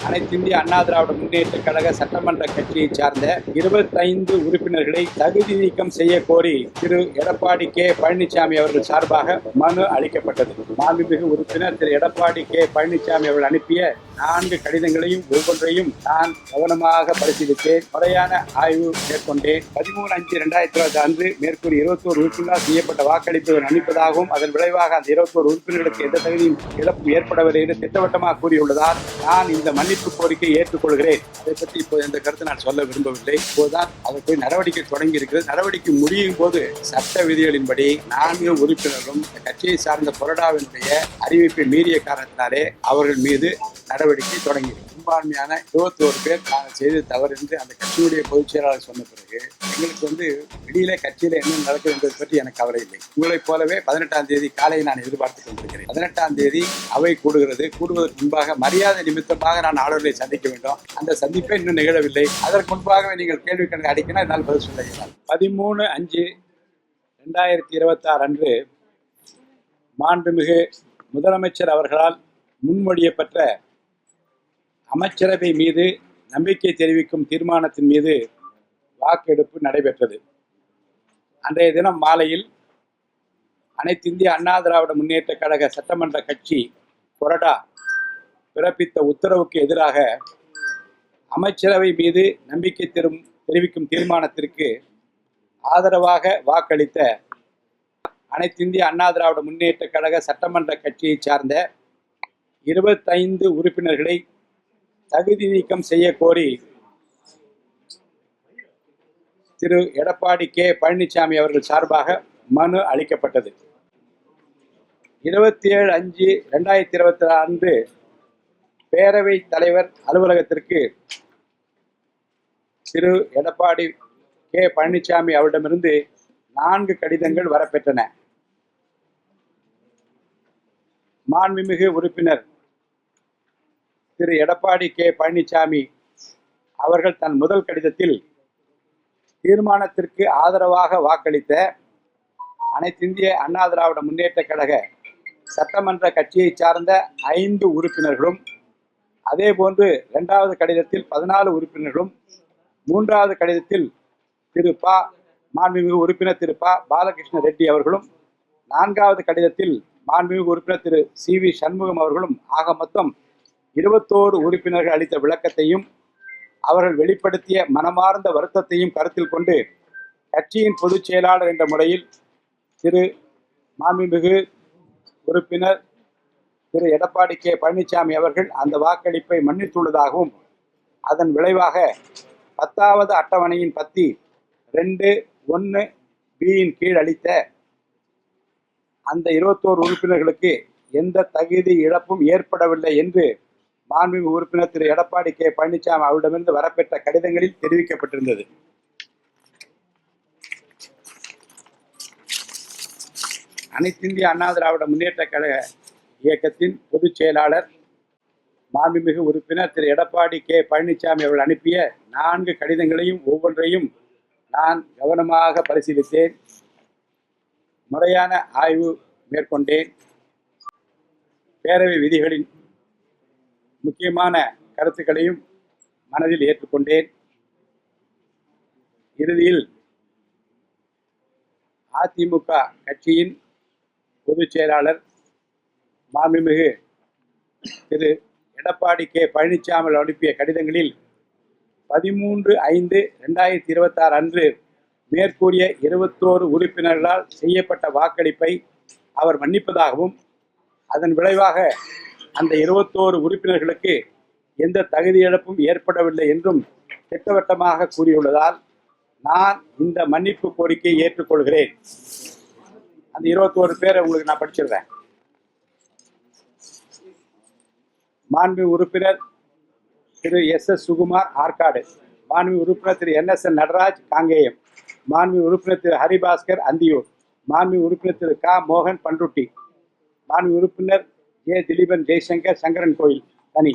அனைத்திந்திய அண்ணா திராவிட முன்னேற்ற கழக சட்டமன்ற கட்சியை சார்ந்த 25 உறுப்பினர்களை தகுதி நீக்கம் செய்ய கோரி திரு எடப்பாடி கே பழனிசாமி அவர்கள் சார்பாக மனு அளிக்கப்பட்டது. மாண்புமிகு உறுப்பினர் திரு எடப்பாடி கே பழனிசாமி அவர்கள் அனுப்பிய 4 கடிதங்களையும் ஒவ்வொன்றையும் நான் கவனமாக பரிசீலித்தேன். முறையான ஆய்வு மேற்கொண்டேன். 13/5/2020 அன்று மேற்கூறி 21 உறுப்பினரால் செய்யப்பட்ட வாக்களிப்பு அளிப்பதாகவும் அதன் விளைவாக அந்த 21 உறுப்பினர்களுக்கு எந்த தகுதியும் இழப்பு ஏற்படவில்லை என்று திட்டவட்டமாக கூறியுள்ளதால் நான் இந்த மன்னிப்பு கோரிக்கையை ஏற்றுக்கொள்கிறேன். அதை பற்றி இப்போது எந்த கருத்து நான் சொல்ல விரும்பவில்லை. இப்போதுதான் அதை போய் நடவடிக்கை தொடங்கி இருக்கிறது. நடவடிக்கை முடியும் போது சட்ட விதிகளின்படி 4 உறுப்பினர்களும் கட்சியை சார்ந்த கொறடாவினுடைய அறிவிப்பை மீறிய காரணத்தினாலே அவர்கள் மீது நடவடிக்கை தொடங்கி பெரும்பான்மையான 21 பேர் நாங்கள் செய்து தவறு என்று அந்த கட்சியுடைய பொதுச் செயலாளர் சொன்ன பிறகு எங்களுக்கு வெளியில கட்சியில என்ன நடக்கும் என்பதை பற்றி எனக்கு கவலை இல்லை. உங்களைப் போலவே 18ஆம் தேதி காலை நான் எதிர்பார்த்துக் கொண்டிருக்கிறேன். 18ஆம் தேதி அவை கூடுகிறது. கூடுவதற்கு முன்பாக மரியாதை நிமித்தமாக நான் ஆளுநரை சந்திக்க வேண்டும். அந்த சந்திப்பை இன்னும் நிகழவில்லை. அதற்கு முன்பாகவே நீங்கள் கேள்வி கணக்கு அடிக்கணும். என்னால் பதில் சொல்ல இயலாது. 13/5/2026 அன்று மாண்புமிகு முதலமைச்சர் அவர்களால் முன்மொழியப்பட்ட அமைச்சரவை மீது நம்பிக்கை தெரிவிக்கும் தீர்மானத்தின் மீது வாக்கெடுப்பு நடைபெற்றது. அன்றைய தினம் மாலையில் அனைத்திந்திய அண்ணா திராவிட முன்னேற்ற கழக சட்டமன்ற கட்சி கொறடா பிறப்பித்த உத்தரவுக்கு எதிராக அமைச்சரவை மீது நம்பிக்கை தெரிவிக்கும் தீர்மானத்திற்கு ஆதரவாக வாக்களித்த அனைத்திந்திய அண்ணா திராவிட முன்னேற்ற கழக சட்டமன்ற கட்சியை சார்ந்த 25 உறுப்பினர்களை தகுதி நீக்கம் செய்ய கோரி திரு எடப்பாடி கே பழனிசாமி அவர்கள் சார்பாக மனு அளிக்கப்பட்டது. 27/5/2026 அன்று பேரவைத் தலைவர் அலுவலகத்திற்கு திரு எடப்பாடி கே பழனிசாமி அவரிடமிருந்து 4 கடிதங்கள் வரப்பெற்றன. மாண்புமிகு உறுப்பினர் திரு எடப்பாடி கே பழனிசாமி அவர்கள் தன் முதல் கடிதத்தில் தீர்மானத்திற்கு ஆதரவாக வாக்களித்த அனைத்திந்திய அண்ணா திராவிட முன்னேற்ற கழக சட்டமன்ற கட்சியை சார்ந்த 5 உறுப்பினர்களும், அதேபோன்று 2வது கடிதத்தில் 14 உறுப்பினர்களும், 3வது கடிதத்தில் மாண்புமிகு உறுப்பினர் திரு பாலகிருஷ்ண ரெட்டி அவர்களும், 4வது கடிதத்தில் மாண்புமிகு உறுப்பினர் திரு CV சண்முகம் அவர்களும் ஆக மொத்தம் 21 உறுப்பினர்கள் அளித்த விளக்கத்தையும் அவர்கள் வெளிப்படுத்திய மனமார்ந்த வருத்தத்தையும் கருத்தில் கொண்டு கட்சியின் பொதுச் செயலாளர் என்ற முறையில் மாண்புமிகு உறுப்பினர் திரு எடப்பாடி கே பழனிசாமி அவர்கள் அந்த வாக்களிப்பை மன்னித்துள்ளதாகவும் அதன் விளைவாக 10வது அட்டவணையின் பத்தி 2(1)(b)யின் கீழ் அளித்த அந்த 21 உறுப்பினர்களுக்கு எந்த தகுதி இழப்பும் ஏற்படவில்லை என்று மாண்புமிகு உறுப்பினர் திரு எடப்பாடி கே பழனிசாமி அவரிடமிருந்து வரப்பெற்ற கடிதங்களில் தெரிவிக்கப்பட்டிருந்தது. அனைத்திந்திய அண்ணா திராவிட முன்னேற்ற கழக இயக்கத்தின் பொதுச் செயலாளர் மாண்புமிகு உறுப்பினர் திரு எடப்பாடி கே பழனிசாமி அவர்கள் அனுப்பிய 4 கடிதங்களையும் ஒவ்வொன்றையும் நான் கவனமாக பரிசீலித்தேன். முறையான ஆய்வு மேற்கொண்டேன். பேரவை விதிகளின் முக்கியமான கருத்துக்களையும் மனதில் ஏற்றுக்கொண்டேன். இறுதியில் அதிமுக கட்சியின் பொதுச் செயலாளர் மாண்புமிகு திரு எடப்பாடி கே பழனிசாமி அனுப்பிய கடிதங்களில் 13/5/2026 அன்று மேற்கூறிய 21 உறுப்பினர்களால் செய்யப்பட்ட வாக்களிப்பை அவர் மன்னிப்பதாகவும் அதன் விளைவாக அந்த 21 உறுப்பினர்களுக்கு எந்த தகுதி இழப்பும் ஏற்படவில்லை என்றும் திட்டவட்டமாக கூறியுள்ளதால் நான் இந்த மன்னிப்பு கோரிக்கையை ஏற்றுக்கொள்கிறேன். அந்த 21 பேரை உங்களுக்கு நான் படிச்சிடுறேன். மாண்புமிகு உறுப்பினர் திரு SS சுகுமார் ஆற்காடு, மாண்புமிகு உறுப்பினர் திரு NSN நடராஜ் காங்கேயம், மாண்புமிகு உறுப்பினர் திரு ஹரிபாஸ்கர் அந்தியூர், மாண்புமிகு உறுப்பினர் திரு மோகன் பண்ருட்டி, மாண்புமிகு உறுப்பினர் திலீபன் ஜெய்சங்கர் சங்கரன் கோயில் தனி,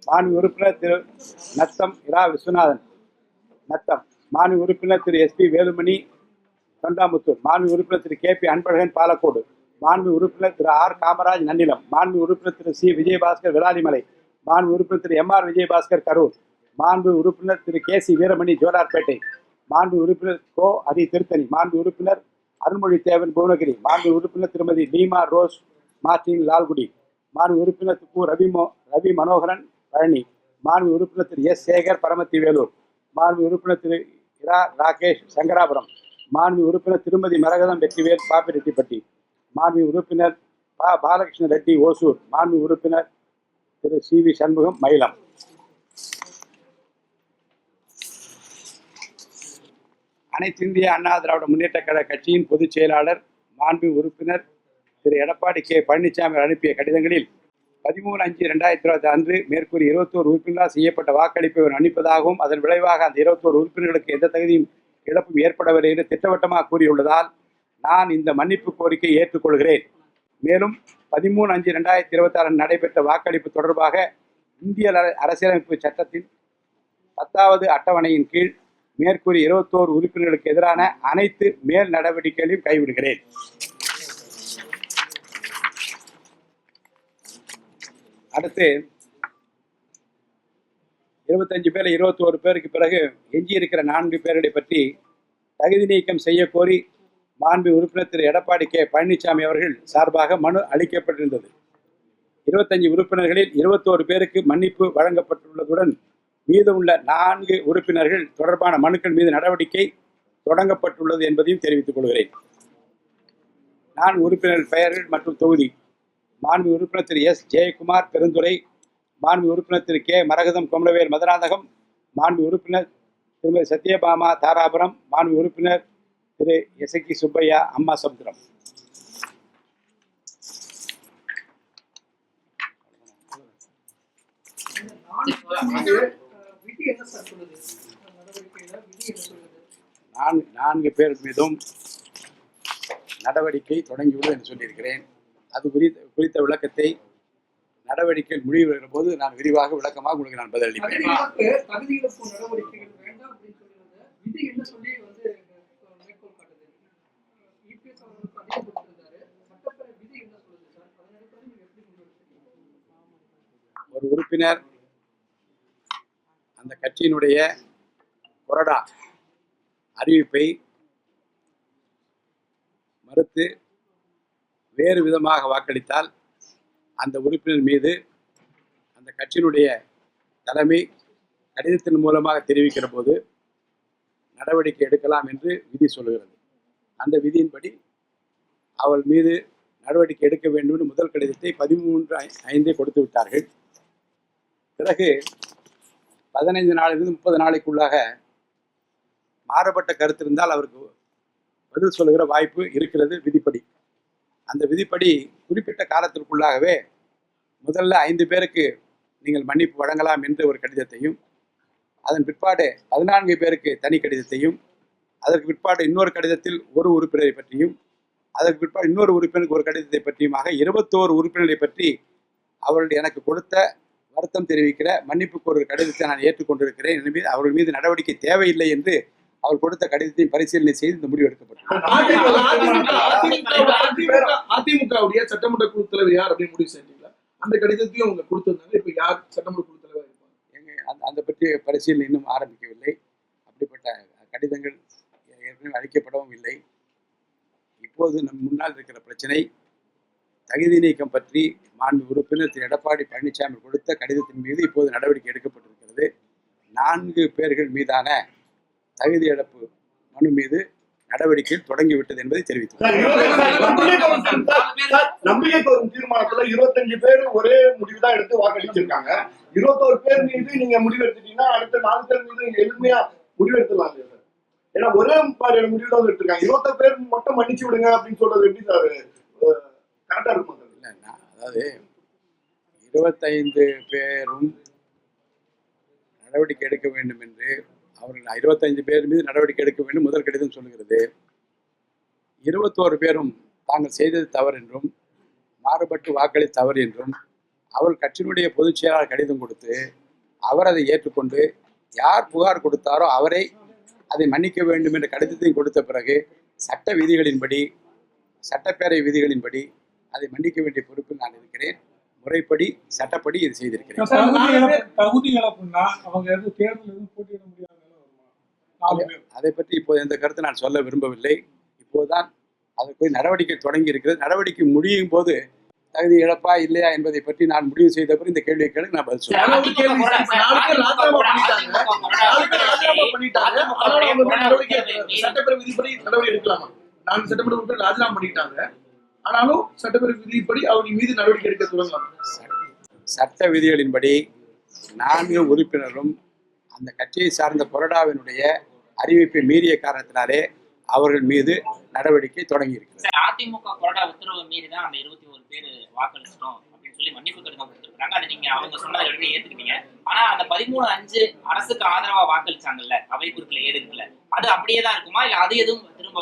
மாண்புமிகு உறுப்பினர் திரு நத்தம் விஸ்வநாதன் நத்தம், மாண்புமிகு உறுப்பினர் திரு SP வேலுமணி தொண்டாமுத்தூர், மாண்புமிகு உறுப்பினர் திரு KP அன்பழகன் பாலக்கோடு, மாண்புமிகு உறுப்பினர் திரு R காமராஜ் நன்னிலம், மாண்புமிகு உறுப்பினர் திரு C விஜயபாஸ்கர் விராலிமலை, மாண்பு உறுப்பினர் திரு எம்.ஆர். விஜயபாஸ்கர் கரூர், மாண்பு உறுப்பினர் திரு கே.சி. வீரமணி ஜோலார்பேட்டை, மாண்பு உறுப்பினர் கோ. ஹரி திருத்தணி, மாண்பு உறுப்பினர் அருள்மொழி தேவன் புவனகிரி, மாண்பு உறுப்பினர் திருமதி லீமா ரோஸ் மார்டின் லால்குடி, மாண்பு உறுப்பினர் கு. ரவி மனோகரன் பழனி, மாண்பு உறுப்பினர் திரு எஸ். சேகர் பரமத்தி வேலூர், மாண்பு உறுப்பினர் திரு இரா. ராகேஷ் சங்கராபுரம், மாண்பு உறுப்பினர் திருமதி மரகதம் வெற்றிவேல் பாப்பிரெட்டிப்பட்டி, மாண்பு உறுப்பினர் பாலகிருஷ்ண ரெட்டி ஓசூர், மாண்பு உறுப்பினர் திரு சி.வி. சண்முகம் மயிலம். அனைத்து இந்திய அண்ணா திராவிட முன்னேற்ற கழக கட்சியின் பொதுச் செயலாளர் மாண்பு உறுப்பினர் திரு எடப்பாடி கே. பழனிசாமி அனுப்பிய கடிதங்களில் 13/5/2020 அன்று மேற்கூறி 21 உறுப்பினரால் செய்யப்பட்ட வாக்களிப்பை மன்னிப்பதாகவும் அதன் விளைவாக அந்த 21 உறுப்பினர்களுக்கு எந்த தகுதியும் இழப்பும் ஏற்படவில்லை என்று திட்டவட்டமாக கூறியுள்ளதால் நான் இந்த மன்னிப்பு கோரிக்கையை ஏற்றுக்கொள்கிறேன். மேலும் 13/5/2026 நடைபெற்ற வாக்களிப்பு தொடர்பாக இந்திய அரசியலமைப்பு சட்டத்தின் 10வது அட்டவணையின் கீழ் மேற்கூறி 21 உறுப்பினர்களுக்கு எதிரான அனைத்து மேல் நடவடிக்கைகளையும் கைவிடுகிறேன். அடுத்து 25 பேர் 21 பேருக்கு பிறகு எஞ்சியிருக்கிற 4 பேர்களை பற்றி தகுதி நீக்கம் செய்ய கோரி மாண்பு உறுப்பினர் திரு எடப்பாடி கே. பழனிசாமி அவர்கள் சார்பாக மனு அளிக்கப்பட்டிருந்தது. 25 உறுப்பினர்களில் 21 பேருக்கு மன்னிப்பு வழங்கப்பட்டுள்ளதுடன் மீதமுள்ள 4 உறுப்பினர்கள் தொடர்பான மனுக்கள் மீது நடவடிக்கை தொடங்கப்பட்டுள்ளது என்பதையும் தெரிவித்துக் கொள்கிறேன். 4 உறுப்பினர்கள் பெயர்கள் மற்றும் தொகுதி: மாண்பு உறுப்பினர் திரு எஸ். ஜெயக்குமார் பெருந்துறை, மாண்பு உறுப்பினர் திரு கே. மரகதம் கொமரவேல் மதுராந்தகம், மாண்பு உறுப்பினர் திருமதி சத்யபாமா தாராபுரம், மாண்பு உறுப்பினர் திரு எசக்கி சுப்பையா அம்மா சமுத்திரம். நான்கு பேர் மீதும் நடவடிக்கை தொடங்கியுள்ளது என்று சொல்லியிருக்கிறேன். அது குறித்த விளக்கத்தை நடவடிக்கை முடிவு வருகிற போது நான் விரிவாக விளக்கமாக உங்களுக்கு நான் பதிலளிப்பேன். ஒரு உறுப்பினர் அந்த கட்சியினுடைய கொறடா அறிவிப்பை மறுத்து வேறு விதமாக வாக்களித்தால் அந்த உறுப்பினர் மீது அந்த கட்சியினுடைய தலைமை கடிதத்தின் மூலமாக தெரிவிக்கிற போது நடவடிக்கை எடுக்கலாம் என்று விதி சொல்லுகிறது. அந்த விதியின்படி அவள் மீது நடவடிக்கை எடுக்க வேண்டும் என்று முதல் கடிதத்தை 13/5 கொடுத்து விட்டார்கள். பிறகு 15 நாளிலிருந்து 30 நாளைக்குள்ளாக மாறுபட்ட கருத்து இருந்தால் அவருக்கு பதில் சொல்லுகிற வாய்ப்பு இருக்கிறது விதிப்படி. அந்த விதிப்படி குறிப்பிட்ட காலத்திற்குள்ளாகவே முதல்ல 5 பேருக்கு நீங்கள் மன்னிப்பு வழங்கலாம் என்று ஒரு கடிதத்தையும், அதன் பிற்பாடு 14 பேருக்கு தனி கடிதத்தையும், அதற்கு பிற்பாடு இன்னொரு கடிதத்தில் ஒரு உறுப்பினரை பற்றியும், அதற்கு பிற்பாடு இன்னொரு உறுப்பினருக்கு ஒரு கடிதத்தை பற்றியுமாக 21 உறுப்பினரை பற்றி அவர்கள் எனக்கு கொடுத்த வருத்தம் தெரிவிக்கிற மன்னிப்புக்கு ஒரு கடிதத்தை நான் ஏற்றுக்கொண்டிருக்கிறேன். எனவே அவர்கள் மீது நடவடிக்கை தேவையில்லை என்று அவர் கொடுத்த கடிதத்தை பரிசீலனை செய்து இந்த முடிவு எடுக்கப்பட்டது. அதிமுகவுடைய சட்டமன்ற குழு தலைவர் யார் அப்படின்னு முடிவு செஞ்சீங்களா? அந்த கடிதத்தையும் அவங்க கொடுத்திருந்தாங்க. இப்ப யார் சட்டமன்ற குழு தலைவர் இருப்பாங்க? அந்த பற்றிய பரிசீலனை இன்னும் ஆரம்பிக்கவில்லை. அப்படிப்பட்ட கடிதங்கள் ஏற்கனவே அளிக்கப்படவும் இல்லை. இப்போது நம் முன்னால் இருக்கிற பிரச்சனை தகுதி நீக்கம் பற்றி மாண்பு உறுப்பினர் திரு எடப்பாடி பழனிசாமி கொடுத்த கடிதத்தின் மீது இப்போது நடவடிக்கை எடுக்கப்பட்டிருக்கிறது. 4 பேர்கள் மீதான தகுதி இழப்பு மனு மீது நடவடிக்கை தொடங்கிவிட்டது என்பதை தெரிவித்தார். நம்பிக்கை கோரும் தீர்மானத்துல 25 பேர் ஒரே முடிவு தான் எடுத்து வாக்களிச்சிருக்காங்க. 21 பேர் மீது நீங்க முடிவு எடுத்துட்டீங்கன்னா அடுத்த 4 பேர் மீது எளிமையா முடிவு எடுத்துலாம். ஏன்னா ஒரே மாதிரியான முடிவு தான் எடுத்திருக்காங்க. 21 பேர் மட்டும் மன்னிச்சு விடுங்க அப்படின்னு சொல்றது எப்படி சார் கரெக்டா இருக்கும்? அதாவது 25 பேரும் நடவடிக்கை எடுக்க வேண்டும் என்று அவர்கள் 25 பேர் மீது நடவடிக்கை எடுக்க வேண்டும் முதல் கடிதம் சொல்லுகிறது. 21 பேரும் தாங்கள் செய்தது தவறு என்றும் மாறுபட்டு வாக்களி தவறு என்றும் அவர் கட்சியினுடைய பொதுச் செயலாளர் கடிதம் கொடுத்து அவர் அதை ஏற்றுக்கொண்டு யார் புகார் கொடுத்தாரோ அவரை அதை மன்னிக்க வேண்டும் என்ற கடிதத்தையும் கொடுத்த பிறகு சட்ட விதிகளின்படி சட்டப்பேரவை விதிகளின்படி அதை மன்னிக்க வேண்டிய பொறுப்பில் நான் இருக்கிறேன். முறைப்படி சட்டப்படி இது செய்திருக்கிறேன். தகுதி இழப்புன்னா அவங்க எதுவும் தேர்தல் எதுவும் போட்டியிட முடியாத அதை பற்றி இப்போது எந்த கருத்தை நான் சொல்ல விரும்பவில்லை. இப்போதுதான் அதற்கு நடவடிக்கை தொடங்கி இருக்கிறது. நடவடிக்கை முடியும் போது தகுதி இழப்பா இல்லையா என்பதை பற்றி நான் முடிவு செய்த பிறகு இந்த கேள்வியை கேளுங்க, நான் பதில் சொல்றேன். சட்டப்பேரவை விதிப்படி நடவடிக்கை எடுக்கலாமா? 4 சட்டமன்ற உறுப்பினர் ராஜினாமா பண்ணிட்டாங்க, ஆனாலும் சட்டப்பேரவை விதிப்படி அவங்க மீது நடவடிக்கை எடுக்க தொடங்கலாம். சட்ட விதிகளின்படி 4 உறுப்பினரும் அந்த கட்சியை சார்ந்த கொறடாவினுடைய அறிவிப்பை மீறிய காரணத்தினாலே அவர்கள் மீது நடவடிக்கை தொடங்கி இருக்கிறது. அதிமுக கொறடா உத்தரவு மீறிதான் அந்த 21 பேர் வாக்களிச்சிட்டோம் அப்படின்னு சொல்லி மன்னிப்பு கடிதம் கொடுத்திருக்காங்க. அது நீங்க அவங்க சொன்னதை எடுத்து ஏத்துக்கிட்டீங்க. ஆனா அந்த 13-5 அரசுக்கு ஆதரவா வாக்களிச்சாங்கல்ல, அவை குறுக்கில் ஏறுங்கல்ல, அது அப்படியே தான் இருக்குமா இல்ல அது எதுவும் திரும்ப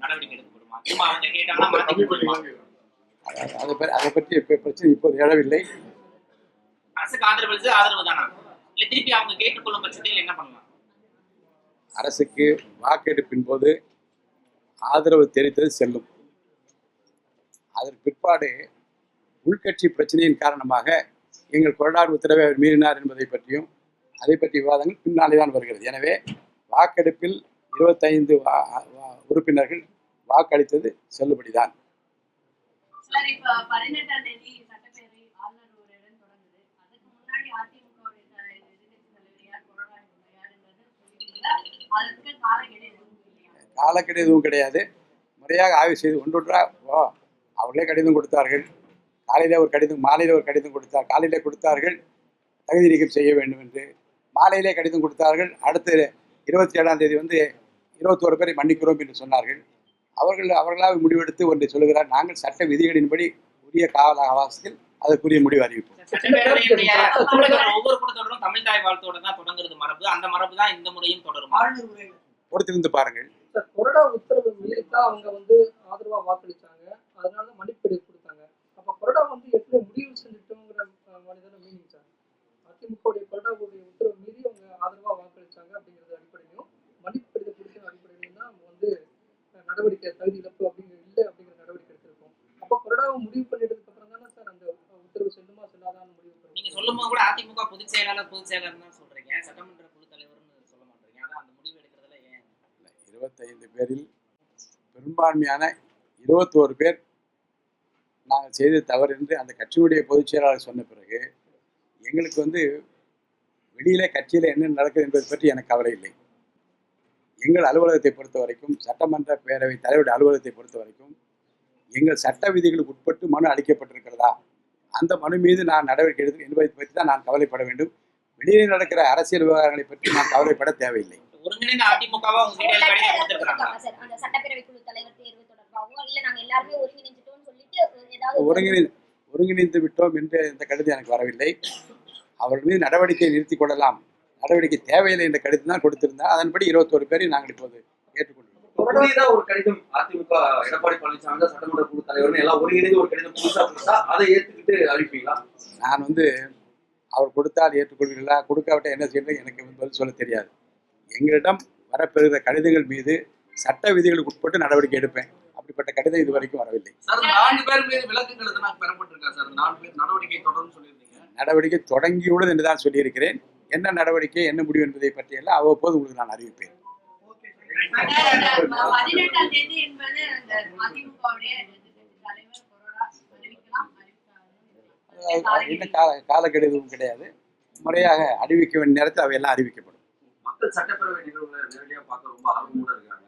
நடவடிக்கை எடுக்கப்படுமா? திரும்ப அவங்க கேட்டாங்கன்னா அதை பற்றி பிரச்சனை இப்போது எழவில்லை. அரசுக்கு ஆதரவு தானா இல்ல திருப்பி அவங்க கேட்டுக்கொள்ளும் பட்சத்தில் என்ன பண்ணலாம்? அரசுக்கு வாக்கெடுப்பின் போது ஆதரவு தெரிவித்தது செல்லும். அதற்கு பிற்பாடு உள்கட்சி பிரச்சனையின் காரணமாக எங்கள் கொறடா உத்தரவை அவர் மீறினார் என்பதை பற்றியும் அதை பற்றி விவாதங்கள் பின்னாலே தான் வருகிறது. எனவே வாக்கெடுப்பில் 25 உறுப்பினர்கள் வாக்களித்தது செல்லுபடிதான். காலக்கெடு எதுவும் கிடையாது. முறையாக ஆய்வு செய்து ஒன்றொன்றா அவர்களே கடிதம் கொடுத்தார்கள். காலையில் ஒரு கடிதம், மாலையில் ஒரு கடிதம் கொடுத்தார். காலையிலே கொடுத்தார்கள் தகுதி நீக்கம் செய்ய வேண்டும் என்று, மாலையிலே கடிதம் கொடுத்தார்கள். அடுத்து 27ஆம் தேதி 21 பேரை மன்னிக்கிறோம் என்று சொன்னார்கள். அவர்களாக முடிவெடுத்து ஒன்றை சொல்லுகிறார். நாங்கள் சட்ட விதிகளின்படி உரிய கால அவகாசத்தில் அதற்குரிய முடிவு அறிவிப்போம். ஒவ்வொரு கூட்டத்தொடரும் தமிழ் தாய் வாழ்த்தோட தான் தொடங்குறது மரபு. அந்த மரபு தான் இந்த முறையும் தொடரும். பொறுத்திருந்து பாருங்கள். கொறடா உத்தரவு மீறித்தான் அவங்க ஆதரவா வாக்களிச்சாங்க, அதனால மன்னிப்பு கொடுத்தாங்க. அப்ப கொறடா எப்படி முடிவு செஞ்சுட்டோங்கிற மாதிரிதான மீனிங் சார்? அதிமுக கொறடாவுடைய உத்தரவு மீறி அவங்க ஆதரவா வாக்களிச்சாங்க அப்படிங்கிறது அடிப்படையும் மன்னிப்பு கடிதம் கொடுத்த அடிப்படையிலும் தான் அவங்க நடவடிக்கை தகுதி இழப்பு இல்லை அப்படிங்கிற நடவடிக்கை எடுத்திருக்கோம். அப்ப கொறடாவை முடிவு பண்ணிட்டதுக்கு அப்புறம் தானே சார் அந்த உத்தரவு செல்லுமா செல்லாதான்னு முடிவு பண்ணுவோம். நீங்க சொல்லும் போது கூட அதிமுக பொதுச் செயலாளர் தான் சொல்றீங்க, சட்டமன்ற குழு தலைவர்னு சொல்ல மாட்டீங்க. அதான் அந்த முடிவு எடுக்கிறதுல ஏன் 25 பேரில் பெரும்பான்மையான 21 பேர் நாங்கள் செய்த தவறு என்று அந்த கட்சியினுடைய பொதுச் செயலாளர் சொன்ன பிறகு எங்களுக்கு வெளியில கட்சியில் என்ன நடக்குது என்பதை பற்றி எனக்கு கவலை இல்லை. எங்கள் அலுவலகத்தை பொறுத்த வரைக்கும், சட்டமன்ற பேரவை தலைவருடைய அலுவலகத்தை பொறுத்த வரைக்கும் எங்கள் சட்ட விதிகளுக்கு உட்பட்டு மனு அளிக்கப்பட்டிருக்கிறதா, அந்த மனு மீது நான் நடவடிக்கை எடுத்து என்பதை பற்றி தான் நான் கவலைப்பட வேண்டும். வெளியே நடக்கிற அரசியல் விவகாரங்களை பற்றி நான் கவலைப்பட தேவையில்லை. ஒருங்கிணைந்த அதிமுகவா சட்டப்பேரவை குழு தலைவர் தேர்வு தொடர்பாகவும் இல்ல நாங்க எல்லாரும் ஒருங்கிணைஞ்சிட்டோம்னு சொல்லிட்டு ஏதாவது ஒருங்கிணைந்து விட்டோம் என்று இந்த கடிதம் எனக்கு வரவில்லை. அவர்கள் மீது நடவடிக்கை நிறுத்திக் கொள்ளலாம், நடவடிக்கை தேவையில்லை என்ற கடிதம் தான் கொடுத்திருந்தார். அதன்படி 21 பேரை நாங்கள் இப்போது ஏற்றுக்கொண்டிருக்கிறோம். ஒரு கடிதம் அதிமுக எடப்பாடி பழனிசாமி சட்டமன்ற குழு தலைவர் எல்லாம் ஒருங்கிணைந்து ஒரு கடிதம் புதுசா அதை ஏற்றுக்கிட்டு அறிவிப்பீங்களா? நான் அவர் கொடுத்தால் ஏற்றுக்கொள்வீர்களா, கொடுக்காவிட்ட என்ன செய்யறது எனக்கு பதில் சொல்ல தெரியாது. எங்களிடம் வரப்பெறுகிற கடிதங்கள் மீது சட்ட விதிகளுக்கு உட்பட்டு நடவடிக்கை எடுப்பேன். அப்படிப்பட்ட கடிதம் இதுவரைக்கும் வரவில்லை. சார் 4 பேர் மீது விலக்குகள் எதனா பெறப்பட்டிருக்கா சார்? 4 பேர் நடவடிக்கை தொடரும் சொல்லியிருந்தீங்க. நடவடிக்கை தொடங்கியுள்ளது என்று தான் சொல்லியிருக்கிறேன். என்ன நடவடிக்கை, என்ன முடிவு என்பதை பற்றியெல்லாம் அவ்வப்போது உங்களுக்கு நான் அறிவிப்பேன். காலக்கெடு எதுவும் கிடையாது. முறையாக அறிவிக்க வேண்டிய நேரத்தில் அவையெல்லாம் அறிவிக்கப்படும். மக்கள் சட்டப்பேரவை நிகழ்வுகளை நேரடியா பார்க்க ரொம்ப ஆர்வமோட இருக்காங்க.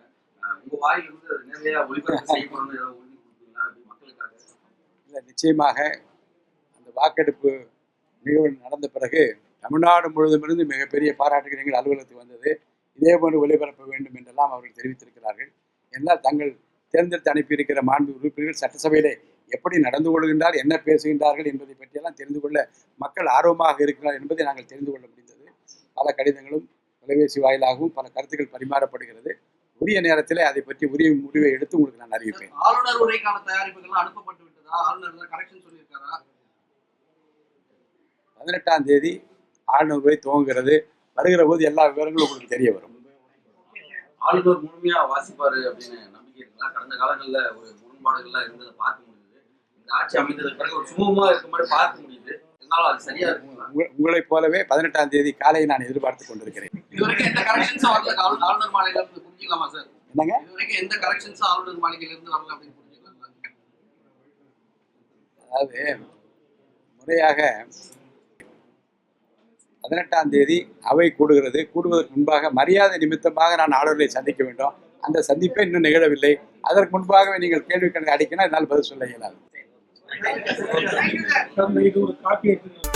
உங்க வாயிலிருந்து நேரடியா ஒளிபரப்பு செய்யணும்னு ஏதாவது உறுதி கொடுத்தீங்களா மக்களுக்காக? இல்லை, நிச்சயமாக அந்த வாக்கெடுப்பு நிகழ்வு நடந்த பிறகு தமிழ்நாடு முழுவதுமிருந்து மிகப்பெரிய பாராட்டுகள் எங்கள் அலுவலகத்துக்கு வந்தது. இதே போன்று ஒளிபரப்ப வேண்டும் என்றெல்லாம் அவர்கள் தெரிவித்திருக்கிறார்கள். எல்லாம் தங்கள் தேர்ந்தெடுத்து அனுப்பியிருக்கிற மாண்பு உறுப்பினர்கள் சட்டசபையிலே எப்படி நடந்து கொள்கின்றார், என்ன பேசுகின்றார்கள் என்பதை பற்றியெல்லாம் தெரிந்து கொள்ள மக்கள் ஆர்வமாக இருக்கிறார் என்பதை நாங்கள் தெரிந்து கொள்ள முடிந்தது. பல கடிதங்களும் தொலைபேசி வாயிலாகவும் பல கருத்துக்கள் பரிமாறப்படுகிறது. உரிய நேரத்தில் அதை பற்றி உரிய முடிவை எடுத்து உங்களுக்கு நான் அறிவிப்பேன். ஆளுநர் உரைக்கான தயாரிப்புகள் அனுப்பப்பட்டு விட்டதா? ஆளுநர் கரெக்ஷன் சொல்லியிருக்காரா? 18ஆம் தேதி ஆளுநர் உரை துவங்குகிறது. வருகிற போது எல்லா விவரங்களும் உங்களுக்கு தெரிய வரும். ஆளுநர் முழுமையா வாசிப்பாரு அப்படின்னு நம்பிக்கை இருக்குங்களா? கடந்த காலங்களில் ஒரு முரண்பாடுகள்லாம் இருந்ததை பார்க்க முடியுது. இந்த ஆட்சி அமைந்ததுக்கு பிறகு ஒரு சுமூகமா இருக்க மாதிரி பார்க்க முடியுது. இருந்தாலும் அது சரியா இருக்குங்களா? உங்களைப் போலவே 18ஆம் தேதி காலை நான் எதிர்பார்த்து கொண்டிருக்கிறேன். இதுவரைக்கும் எந்த கரெக்ஷன்ஸும் வரல ஆளுநர் மாளிகையில இருந்து புரிஞ்சுக்கலாமா சார்? என்னங்க? இதுவரைக்கும் எந்த கரெக்ஷன்ஸும் ஆளுநர் மாளிகையில இருந்து வரல அப்படின்னு புரிஞ்சுக்கலாமா? அதாவது முறையாக 18ஆம் தேதி அவை கூடுகிறது. கூடுவதற்கு முன்பாக மரியாதை நிமித்தமாக நான் ஆளுநரை சந்திக்க வேண்டும். அந்த சந்திப்பே இன்னும் நிகழவில்லை. அதற்கு முன்பாகவே நீங்கள் கேள்வி கணக்கு அடிக்கணும், என்னால் பதில் சொல்ல இயலாது. இது ஒரு காப்பி எடுத்து